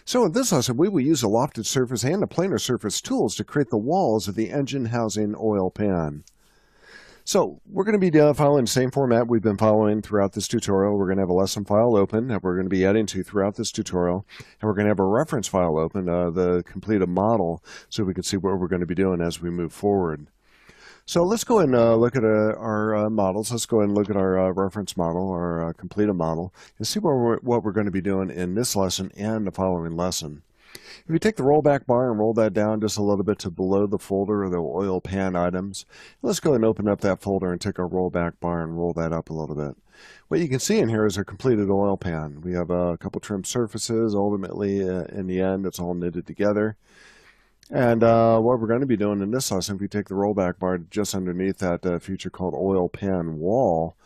So in this lesson, we will use the lofted surface and the planar surface tools to create the walls of the engine housing oil pan. So we're going to be following the same format we've been following throughout this tutorial. We're going to have a lesson file open that we're going to be adding to throughout this tutorial. And we're going to have a reference file open, the completed model, so we can see what we're going to be doing as we move forward. So let's go and look at our models. Let's go and look at our reference model, our completed model, and see what we're going to be doing in this lesson and the following lesson. If you take the rollback bar and roll that down just a little bit to below the folder of the oil pan items, let's go and open up that folder and take our rollback bar and roll that up a little bit. What you can see in here is our completed oil pan. We have a couple trim surfaces. Ultimately, in the end, it's all knitted together. And what we're going to be doing in this lesson, if you take the rollback bar just underneath that feature called Oil Pan Wall,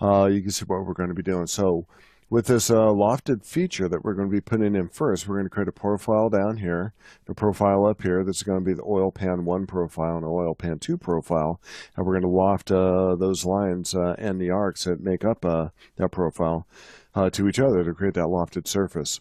you can see what we're going to be doing. So with this lofted feature that we're going to be putting in first, we're going to create a profile down here, the profile up here. This is going to be the Oil Pan 1 profile and the Oil Pan 2 profile. And we're going to loft those lines and the arcs that make up that profile to each other to create that lofted surface.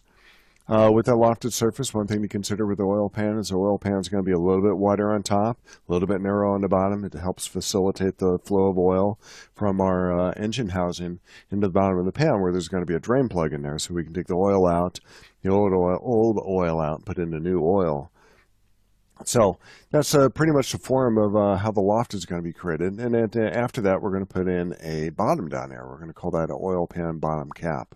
With that lofted surface, one thing to consider with the oil pan is the oil pan is going to be a little bit wider on top, a little bit narrow on the bottom. It helps facilitate the flow of oil from our engine housing into the bottom of the pan where there's going to be a drain plug in there. So we can take the oil out, the old oil out, and put in the new oil. So that's pretty much the form of how the loft is going to be created. And then after that, we're going to put in a bottom down there. We're going to call that an oil pan bottom cap.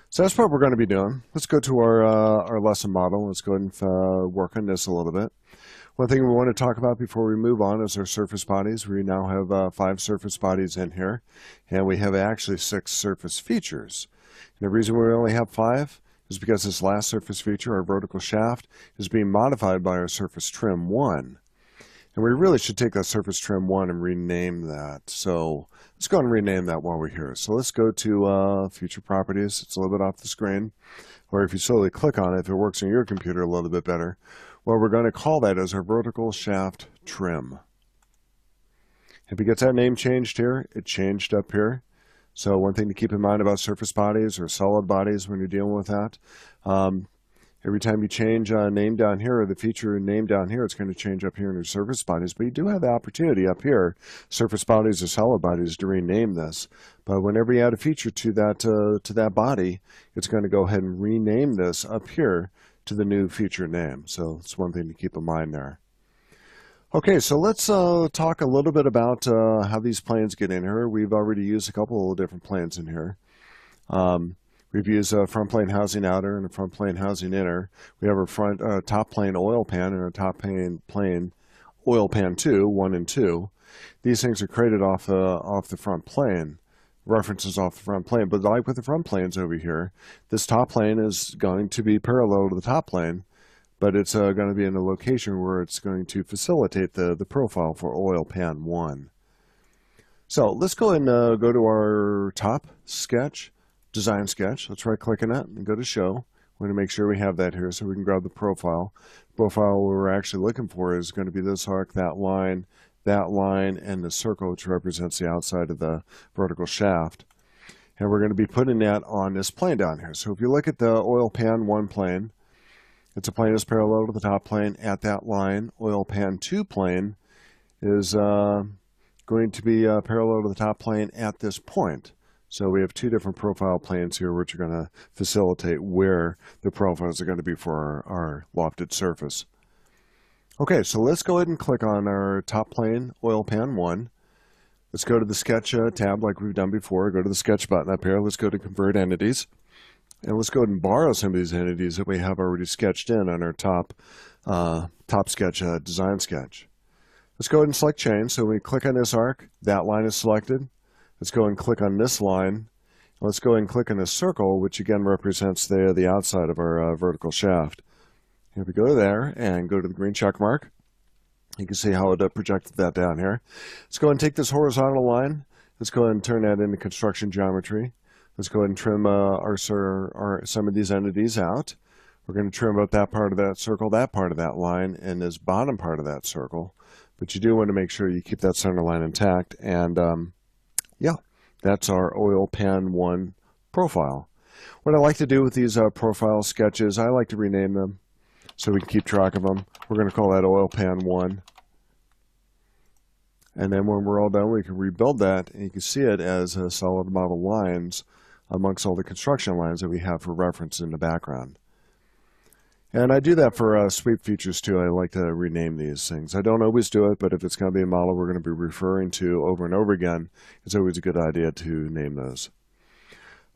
So that's what we're going to be doing. Let's go to our lesson model. Let's go ahead and work on this a little bit. One thing we want to talk about before we move on is our surface bodies. We now have 5 surface bodies in here, and we have actually 6 surface features. And the reason we only have 5 is because this last surface feature, our vertical shaft, is being modified by our surface trim 1. And we really should take that surface trim 1 and rename that. So let's go and rename that while we're here. So let's go to feature properties. It's a little bit off the screen. Or if you slowly click on it, if it works on your computer a little bit better, what we're going to call that is our vertical shaft trim. If it gets that name changed here, it changed up here. So one thing to keep in mind about surface bodies or solid bodies when you're dealing with that, every time you change a name down here, or the feature name down here, it's going to change up here in your surface bodies. But you do have the opportunity up here, surface bodies or solid bodies, to rename this. But whenever you add a feature to that body, it's going to go ahead and rename this up here to the new feature name. So it's one thing to keep in mind there. Okay, so let's talk a little bit about how these planes get in here. We've already used a couple of different planes in here. We've used a front plane housing outer and a front plane housing inner. We have our front top plane oil pan and our top plane oil pan 2, 1 and 2. These things are created off the front plane, references off the front plane. But like with the front planes over here, this top plane is going to be parallel to the top plane, but it's going to be in a location where it's going to facilitate the profile for oil pan 1. So let's go and go to our top sketch. Design sketch. Let's right click on it and go to show. We're going to make sure we have that here so we can grab the profile. The profile we're actually looking for is going to be this arc, that line, and the circle, which represents the outside of the vertical shaft. And we're going to be putting that on this plane down here. So if you look at the oil pan 1 plane, it's a plane that's parallel to the top plane at that line. Oil pan 2 plane is going to be parallel to the top plane at this point. So we have 2 different profile planes here which are going to facilitate where the profiles are going to be for our lofted surface. Okay, so let's go ahead and click on our top plane, oil pan 1. Let's go to the sketch tab like we've done before. Go to the sketch button up here. Let's go to convert entities. And let's go ahead and borrow some of these entities that we have already sketched in on our top sketch, design sketch. Let's go ahead and select change. So when we click on this arc, that line is selected. Let's go and click on this line. Let's go and click on this circle, which again represents the outside of our vertical shaft. Here we go there and go to the green check mark. You can see how it projected that down here. Let's go and take this horizontal line. Let's go ahead and turn that into construction geometry. Let's go ahead and trim some of these entities out. We're going to trim up that part of that circle, that part of that line, and this bottom part of that circle. But you do want to make sure you keep that center line intact. And yeah, that's our oil pan 1 profile. What I like to do with these profile sketches, I like to rename them so we can keep track of them. We're going to call that oil pan 1. And then when we're all done, we can rebuild that, and you can see it as solid model lines amongst all the construction lines that we have for reference in the background. And I do that for sweep features too. I like to rename these things. I don't always do it, but if it's going to be a model we're going to be referring to over and over again, it's always a good idea to name those.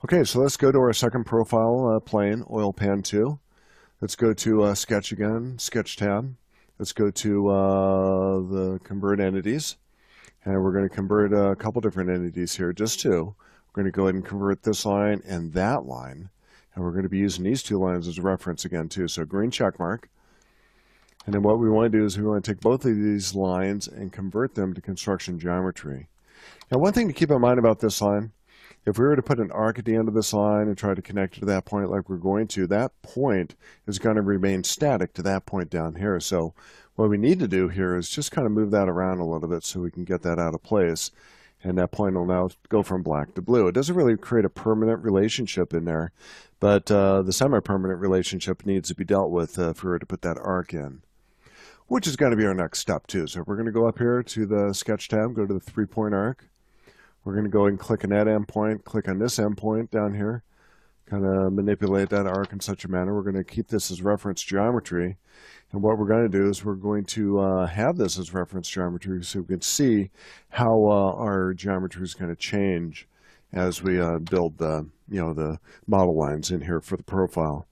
Okay, so let's go to our second profile plane, oil pan 2. Let's go to Sketch again, Sketch tab. Let's go to the Convert Entities. And we're going to convert a couple different entities here, just two. We're going to go ahead and convert this line and that line. And we're going to be using these two lines as a reference again too. So green check mark. And then what we want to do is we want to take both of these lines and convert them to construction geometry. Now one thing to keep in mind about this line, if we were to put an arc at the end of this line and try to connect it to that point like we're going to, that point is going to remain static to that point down here. So what we need to do here is just kind of move that around a little bit so we can get that out of place. And that point will now go from black to blue. It doesn't really create a permanent relationship in there, but the semi-permanent relationship needs to be dealt with if we were to put that arc in, which is going to be our next step too. So we're going to go up here to the Sketch tab, go to the 3-point arc. We're going to go and click on that endpoint, click on this endpoint down here, kind of manipulate that arc in such a manner. We're going to keep this as reference geometry. And what we're going to do is we're going to have this as reference geometry so we can see how our geometry is going to change as we build the, the model lines in here for the profile.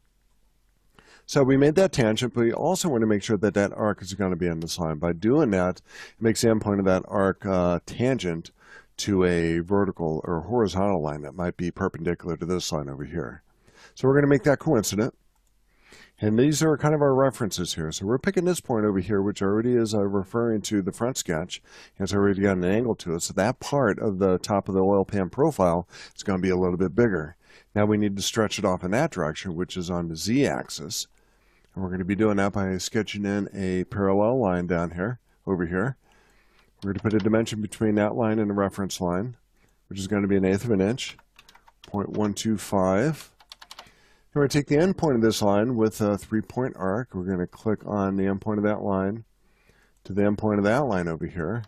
So we made that tangent, but we also want to make sure that that arc is going to be on this line. By doing that, it makes the endpoint of that arc tangent to a vertical or horizontal line that might be perpendicular to this line over here. So we're going to make that coincident. And these are kind of our references here. So we're picking this point over here, which already is referring to the front sketch. It's already got an angle to it. So that part of the top of the oil pan profile is going to be a little bit bigger. Now we need to stretch it off in that direction, which is on the z-axis. And we're going to be doing that by sketching in a parallel line down here, over here. We're going to put a dimension between that line and the reference line, which is going to be 1/8 of an inch, 0.125. We're going to take the end point of this line with a 3-point arc. We're going to click on the end point of that line to the end point of that line over here.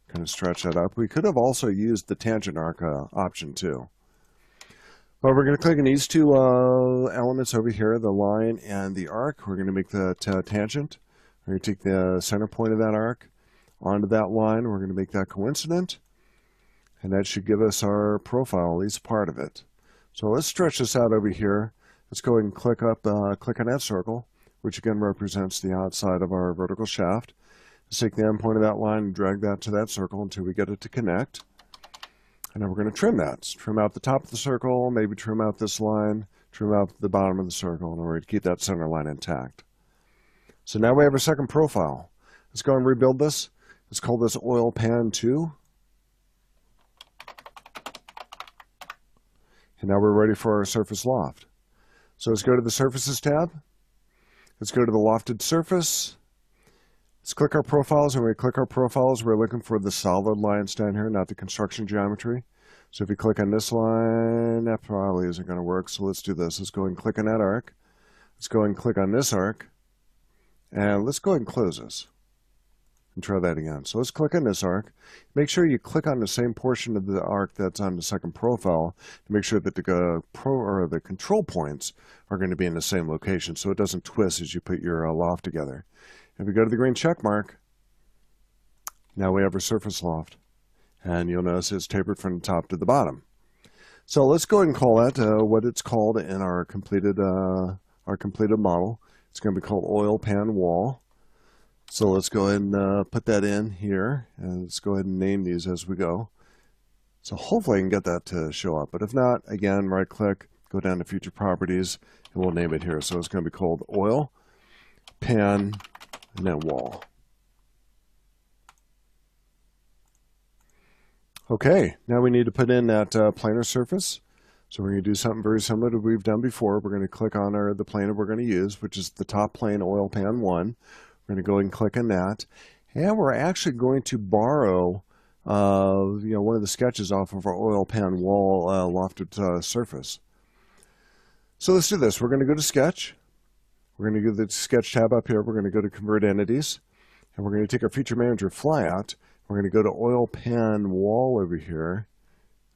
Kind of stretch that up. We could have also used the tangent arc option too. But we're going to click on these two elements over here, the line and the arc. We're going to make the tangent. We're going to take the center point of that arc onto that line. We're going to make that coincident. And that should give us our profile, at least part of it. So let's stretch this out over here. Let's go ahead and click on that circle, which again represents the outside of our vertical shaft. Let's take the end point of that line and drag that to that circle until we get it to connect. And then we're going to trim that. Trim out the top of the circle, maybe trim out this line, trim out the bottom of the circle in order to keep that center line intact. So now we have our second profile. Let's go and rebuild this. Let's call this oil pan 2. And now we're ready for our surface loft. So let's go to the Surfaces tab. Let's go to the Lofted Surface. Let's click our profiles. And when we click our profiles, we're looking for the solid lines down here, not the construction geometry. So if you click on this line, that probably isn't going to work. So let's do this. Let's go and click on that arc. Let's go and click on this arc. And let's go ahead and close this. And try that again. So let's click on this arc. Make sure you click on the same portion of the arc that's on the second profile to make sure that the control points are going to be in the same location so it doesn't twist as you put your loft together. If we go to the green check mark, now we have our surface loft. And you'll notice it's tapered from the top to the bottom. So let's go ahead and call that what it's called in our completed model. It's going to be called oil pan wall. So let's go ahead and put that in here, and let's go ahead and name these as we go. So hopefully I can get that to show up, but if not, again, right click, go down to Feature Properties, and we'll name it here. So it's going to be called Oil, Pan, and then Wall. Okay, now we need to put in that planar surface. So we're going to do something very similar to what we've done before. We're going to click on the plane that we're going to use, which is the top plane, Oil Pan 1. We're going to go ahead and click on that. And we're actually going to borrow one of the sketches off of our oil pan wall lofted surface. So let's do this. We're going to go to Sketch. We're going to go to the Sketch tab up here. We're going to go to Convert Entities. And we're going to take our Feature Manager flyout. We're going to go to Oil Pan Wall over here.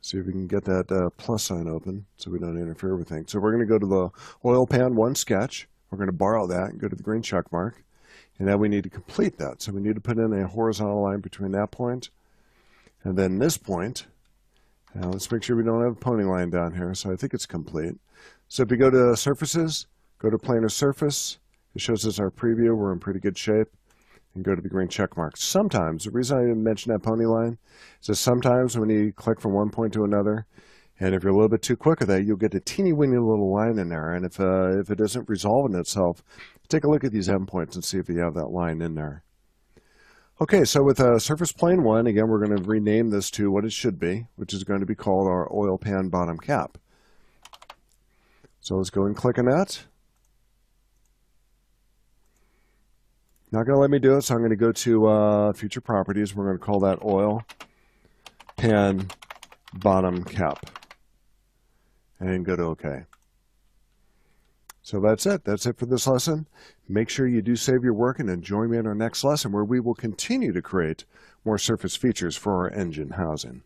See if we can get that plus sign open so we don't interfere with things. So we're going to go to the Oil Pan 1 sketch. We're going to borrow that and go to the green check mark. And now we need to complete that. So we need to put in a horizontal line between that point and then this point. Now let's make sure we don't have a pony line down here. So I think it's complete. So if we go to Surfaces, go to Planar Surface. It shows us our preview. We're in pretty good shape. And go to the green check mark. Sometimes, the reason I mentioned that pony line is that sometimes when you click from one point to another, and if you're a little bit too quick with that, you'll get a teeny weeny little line in there. And if it isn't resolving itself, take a look at these endpoints and see if you have that line in there. Okay, so with Surface Plane 1, again, we're going to rename this to what it should be, which is going to be called our Oil Pan Bottom Cap. So let's go and click on that. Not going to let me do it, so I'm going to go to Future Properties. We're going to call that Oil Pan Bottom Cap. And go to OK. So that's it. That's it for this lesson. Make sure you do save your work and then join me in our next lesson where we will continue to create more surface features for our engine housing.